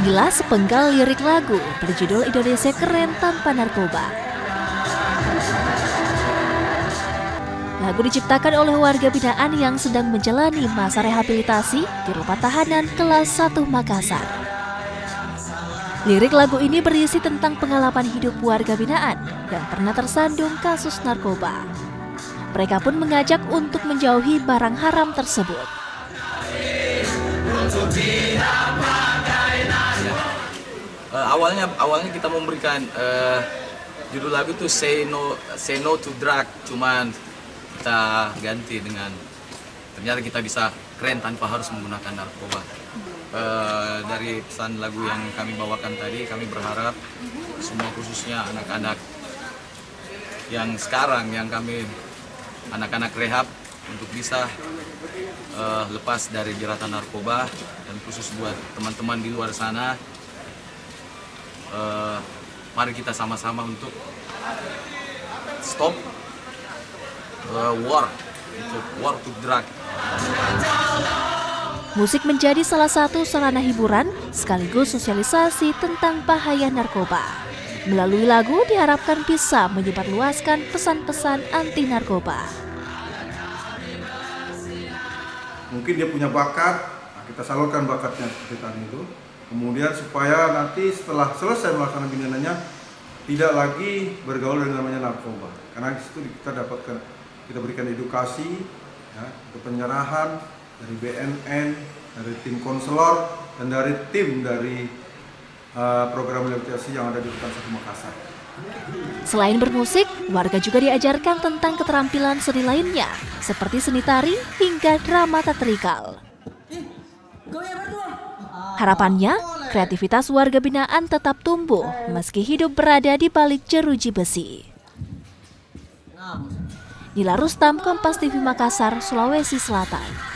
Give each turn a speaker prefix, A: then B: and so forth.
A: Inilah sepenggal lirik lagu berjudul Indonesia Keren Tanpa Narkoba. Lagu diciptakan oleh warga binaan yang sedang menjalani masa rehabilitasi di rumah tahanan kelas 1 Makassar. Lirik lagu ini berisi tentang pengalaman hidup warga binaan yang pernah tersandung kasus narkoba. Mereka pun mengajak untuk menjauhi barang haram tersebut.
B: Awalnya kita memberikan judul lagu itu Say No to Drug, cuman kita ganti dengan ternyata kita bisa keren tanpa harus menggunakan narkoba. Dari pesan lagu yang kami bawakan tadi, kami berharap semua khususnya anak-anak yang sekarang anak-anak rehab untuk bisa lepas dari jeratan narkoba, dan khusus buat teman-teman di luar sana, mari kita sama-sama untuk stop war to drug.
A: Musik menjadi salah satu sarana hiburan sekaligus sosialisasi tentang bahaya narkoba. Melalui lagu diharapkan bisa menyebarluaskan pesan-pesan anti narkoba.
C: Mungkin dia punya bakat, kita salurkan bakatnya seperti tadi itu. Kemudian supaya nanti setelah selesai melaksanakan pembinaannya tidak lagi bergaul dengan namanya narkoba. Karena di situ kita berikan edukasi, ya, untuk penyerahan dari BNN, dari tim konselor, dan dari tim dari program rehabilitasi yang ada di Rutan 1 Makassar.
A: Selain bermusik, warga juga diajarkan tentang keterampilan seni lainnya, seperti seni tari hingga drama teatrikal. Harapannya, kreativitas warga binaan tetap tumbuh meski hidup berada di balik jeruji besi. Nila Rustam, Kompas TV Makassar, Sulawesi Selatan.